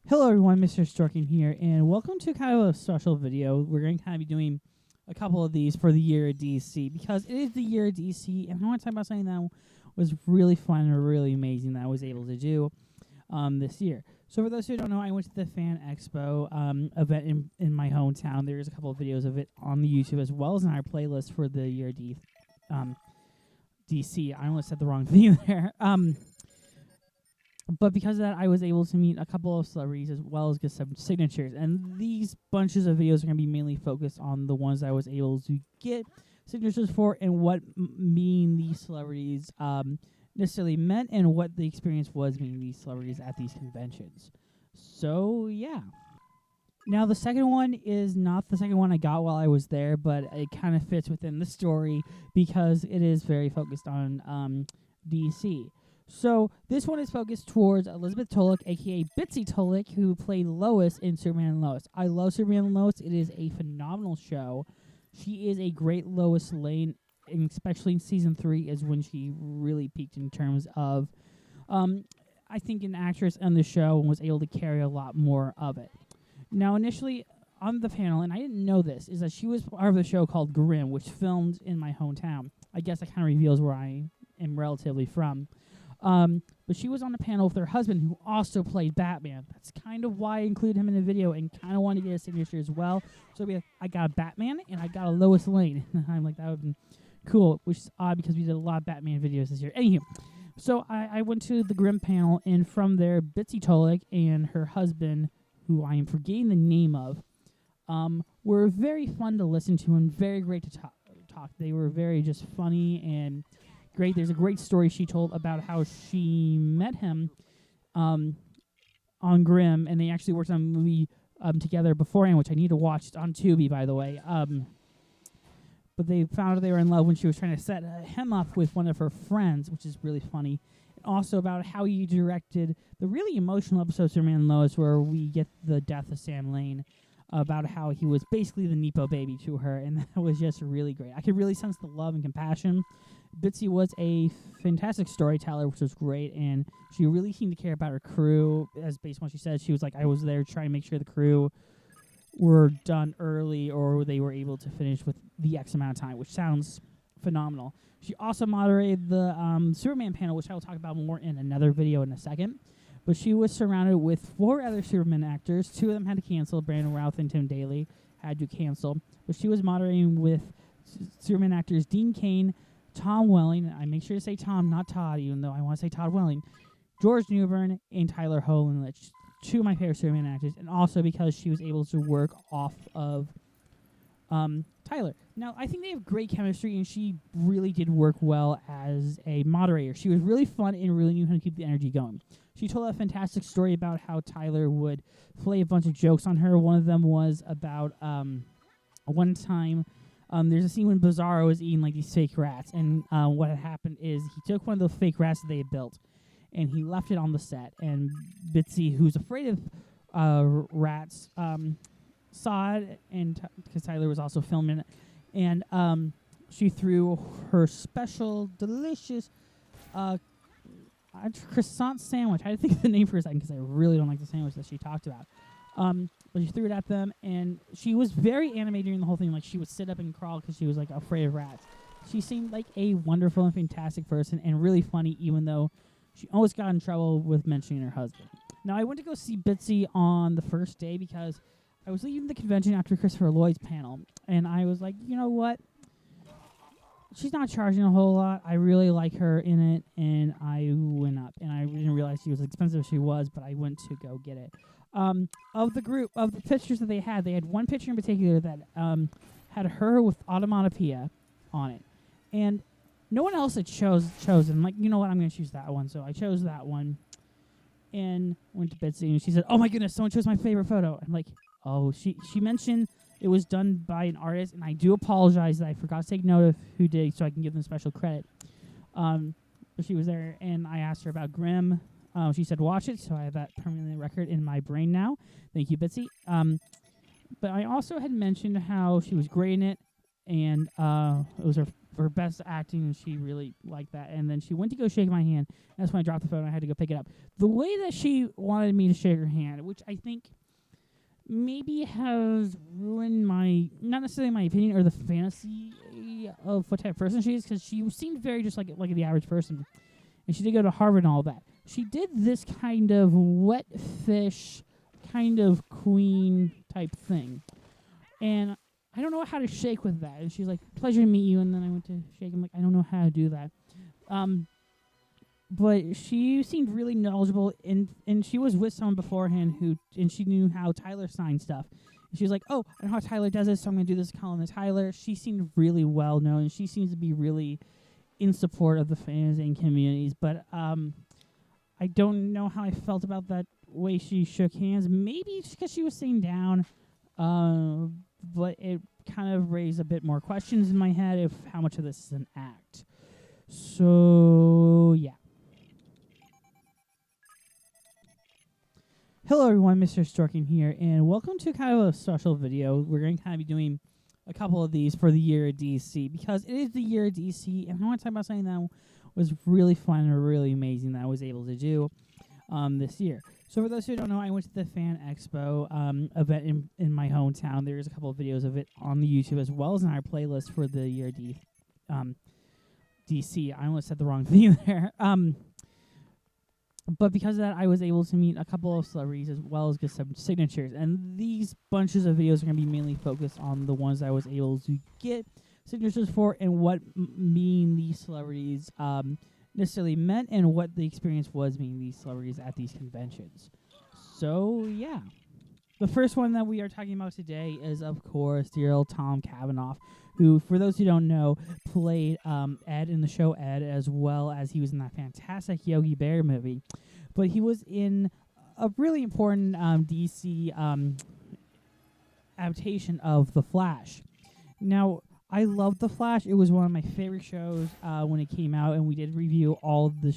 Hello everyone, Mr. Storkin here, and welcome to kind of a special video. We're going to kind of be doing a couple of these for the year of DC, because it is the year of DC, and I want to talk about something that was really fun and really amazing that I was able to do this year. So for those who don't know, I went to the Fan Expo event in my hometown. There's a couple of videos of it on the YouTube as well as in our playlist for the year DC. I almost said the wrong thing there. But because of that, I was able to meet a couple of celebrities as well as get some signatures. And these bunches of videos are going to be mainly focused on the ones I was able to get signatures for and what meeting these celebrities necessarily meant and what the experience was meeting these celebrities at these conventions. So, yeah. Now, the second one is not the second one I got while I was there, but it kind of fits within the story because it is very focused on DC. So this one is focused towards Elizabeth Tulloch, a.k.a. Bitsie Tulloch, who played Lois in Superman and Lois. I love Superman and Lois. It is a phenomenal show. She is a great Lois Lane, and especially in Season 3 is when she really peaked in terms of, I think, an actress on the show and was able to carry a lot more of it. Now, initially on the panel, and I didn't know this, is that she was part of a show called Grimm, which filmed in my hometown. I guess that kind of reveals where I am relatively from. But she was on the panel with her husband, who also played Batman. That's kind of why I included him in the video and kind of wanted to get a signature as well. So I got a Batman and I got a Lois Lane. I'm like, that would be cool, which is odd because we did a lot of Batman videos this year. Anywho, so I went to the Grimm panel, and from there, Bitsie Tulloch and her husband, who I am forgetting the name of, were very fun to listen to and very great to talk. They were very just funny and great. There's a great story she told about how she met him on Grimm, and they actually worked on a movie together beforehand, which I need to watch. It's on Tubi, by the way. But they found out they were in love when she was trying to set him up with one of her friends, which is really funny. And also about how he directed the really emotional episode of Superman and Lois, where we get the death of Sam Lane, about how he was basically the Nepo baby to her, and that was just really great. I could really sense the love and compassion. Bitsie was a fantastic storyteller, which was great, and she really seemed to care about her crew. As based on what she said, she was like, I was there trying to make sure the crew were done early or they were able to finish with the X amount of time, which sounds phenomenal. She also moderated the Superman panel, which I will talk about more in another video in a second. But she was surrounded with 4 other Superman actors. 2 of them had to cancel. Brandon Routh and Tim Daly had to cancel. But she was moderating with Superman actors Dean Cain, Tom Welling. I make sure to say Tom, not Todd, even though I want to say Todd Welling. George Newbern and Tyler Holenlich, 2 of my favorite Superman actors. And also because she was able to work off of Tyler. Now, I think they have great chemistry, and she really did work well as a moderator. She was really fun and really knew how to keep the energy going. She told a fantastic story about how Tyler would play a bunch of jokes on her. One of them was about one time there's a scene when Bizarro is eating like these fake rats, and what had happened is he took one of those fake rats that they had built, and he left it on the set. And Bitsie, who's afraid of rats, saw it, and because Tyler was also filming it, and she threw her special, delicious croissant sandwich. I had to think of the name for a second because I really don't like the sandwich that she talked about. But she threw it at them, and she was very animated during the whole thing. Like, she would sit up and crawl because she was like afraid of rats. She seemed like a wonderful and fantastic person and really funny, even though she almost got in trouble with mentioning her husband. Now, I went to go see Bitsie on the first day because I was leaving the convention after Christopher Lloyd's panel, and I was like, you know what? She's not charging a whole lot. I really like her in it, and I went up. And I didn't realize she was as expensive as she was, but I went to go get it. Of the group, of the pictures that they had one picture in particular that had her with onomatopoeia on it. And no one else had chosen. I'm like, you know what? I'm going to choose that one. So I chose that one and went to Bitsie, and she said, oh, my goodness, someone chose my favorite photo. I'm like, oh, she mentioned it was done by an artist, and I do apologize that I forgot to take note of who did so I can give them special credit. But she was there, and I asked her about Grimm. She said watch it, so I have that permanently record in my brain now. Thank you, Bitsie. But I also had mentioned how she was great in it, and it was her for best acting, and she really liked that. And then she went to go shake my hand. That's when I dropped the phone. I had to go pick it up. The way that she wanted me to shake her hand, which I think maybe has ruined my, not necessarily my opinion or the fantasy of what type of person she is, because she seemed very just like the average person. And she did go to Harvard and all that. She did this kind of wet fish, kind of queen type thing. And I don't know how to shake with that. And she's like, pleasure to meet you. And then I went to shake. I'm like, I don't know how to do that. But she seemed really knowledgeable. And she was with someone beforehand and she knew how Tyler signed stuff. And she was like, oh, I know how Tyler does this, so I'm going to do this column to Tyler. She seemed really well known. And she seems to be really in support of the fans and communities. But I don't know how I felt about that way she shook hands. Maybe just because she was sitting down. But it kind of raised a bit more questions in my head of how much of this is an act. So, yeah. Hello, everyone. Mr. Storkin here, and welcome to kind of a special video. We're going to kind of be doing a couple of these for the year of DC, because it is the year of DC, and I want to talk about something that was really fun and really amazing that I was able to do this year. So for those who don't know, I went to the Fan Expo event in my hometown. There's a couple of videos of it on the YouTube, as well as in our playlist for the year DC. I almost said the wrong thing there. But because of that, I was able to meet a couple of celebrities, as well as get some signatures. And these bunches of videos are going to be mainly focused on the ones I was able to get signatures for, and what meeting these celebrities necessarily meant, and what the experience was meeting these celebrities at these conventions. So, yeah. The first one that we are talking about today is, of course, dear old Tom Cavanaugh, who, for those who don't know, played Ed in the show Ed, as well as he was in that fantastic Yogi Bear movie. But he was in a really important DC adaptation of The Flash. Now, I loved The Flash. It was one of my favorite shows when it came out, and we did review all of the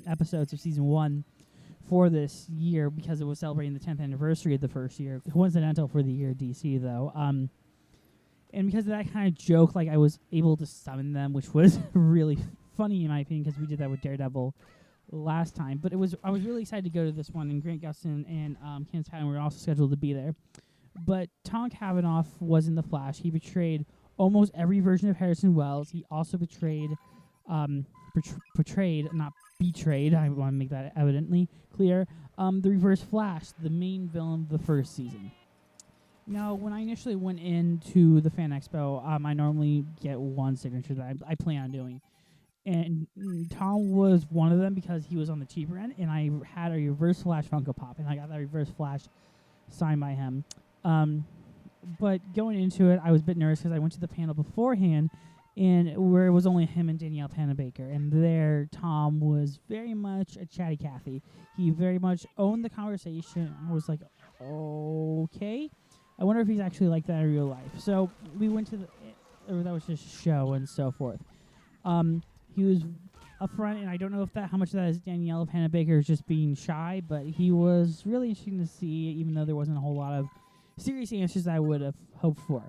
episodes of Season 1 for this year, because it was celebrating the 10th anniversary of the first year. Coincidental for the year DC, though. And because of that kind of joke, like, I was able to summon them, which was really funny, in my opinion, because we did that with Daredevil last time. But I was really excited to go to this one, and Grant Gustin and Candace Patton were also scheduled to be there. But Tom Cavanaugh was in The Flash. He portrayed almost every version of Harrison Wells. He also portrayed, not betrayed, I want to make that evidently clear, the Reverse Flash, the main villain of the first season. Now, when I initially went into the Fan Expo, I normally get one signature that I plan on doing. And Tom was one of them, because he was on the cheaper end, and I had a Reverse Flash Funko Pop, and I got that Reverse Flash signed by him. But going into it, I was a bit nervous because I went to the panel beforehand, and where it was only him and Danielle Panabaker. And there, Tom was very much a chatty Cathy. He very much owned the conversation. I was like, okay. I wonder if he's actually like that in real life. So we went to that was just a show and so forth. He was up front, and I don't know if how much of that is Danielle Panabaker just being shy, but he was really interesting to see, even though there wasn't a whole lot of serious answers I would have hoped for.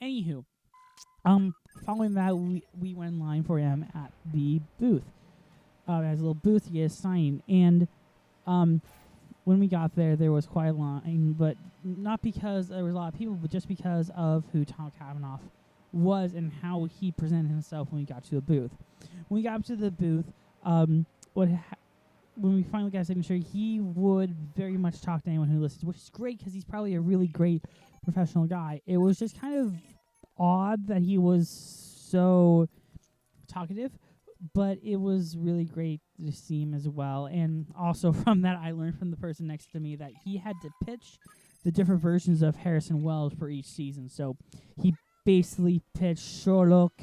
Anywho, following that, we went in line for him at the booth. As a little booth to get a sign. And when we got there, there was quite a line, but not because there was a lot of people, but just because of who Tom Cavanaugh was and how he presented himself when we got to the booth. When we got up to the booth, when we finally got a signature, he would very much talk to anyone who listens, which is great because he's probably a really great professional guy. It was just kind of odd that he was so talkative, but it was really great to see him as well. And also from that, I learned from the person next to me that he had to pitch the different versions of Harrison Wells for each season. So he basically pitched Sherlock,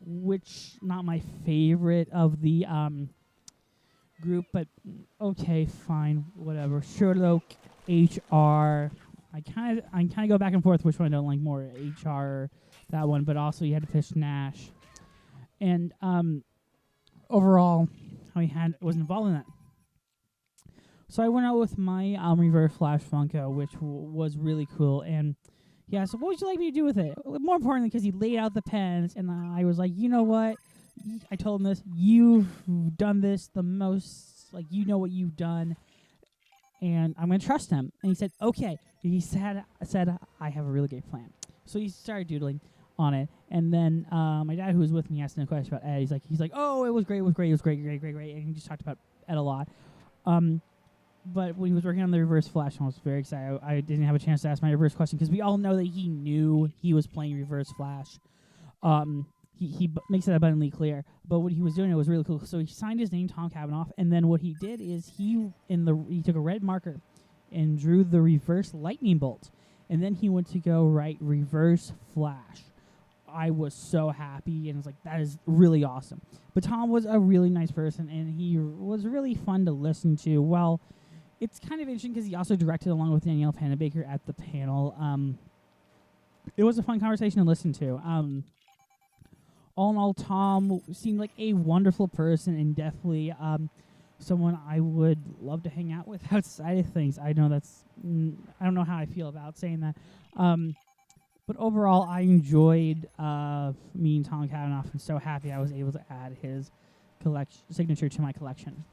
which not my favorite of the group, but okay, fine, whatever. Sherlock, HR. I kind of go back and forth which one I don't like more, HR, that one, but also you had to pitch Nash. And overall, how he was involved in that. So I went out with my Reverse Flash Funko, which was really cool, and he asked, what would you like me to do with it? More importantly, because he laid out the pens, and I was like, you know what? I told him this. You've done this the most, like, you know what you've done, and I'm going to trust him. And he said, okay. He said, I have a really great plan. So he started doodling on it, and then my dad, who was with me, asked him a question about Ed. He's like, oh, it was great, and he just talked about Ed a lot. But when he was working on the Reverse Flash, I was very excited. I didn't have a chance to ask my reverse question because we all know that he knew he was playing Reverse Flash. He makes it abundantly clear. But what he was doing, it was really cool. So he signed his name, Tom Cavanaugh, and then what he did is he took a red marker and drew the reverse lightning bolt, and then he went to go write Reverse Flash. I was so happy, and I was like, that is really awesome. But Tom was a really nice person, and he was really fun to listen to. Well, it's kind of interesting because he also directed along with Danielle Panabaker at the panel. It was a fun conversation to listen to. All in all, Tom seemed like a wonderful person and definitely someone I would love to hang out with outside of things. I know that's I don't know how I feel about saying that. But overall, I enjoyed meeting Tom Cavanaugh and so happy I was able to add his signature to my collection.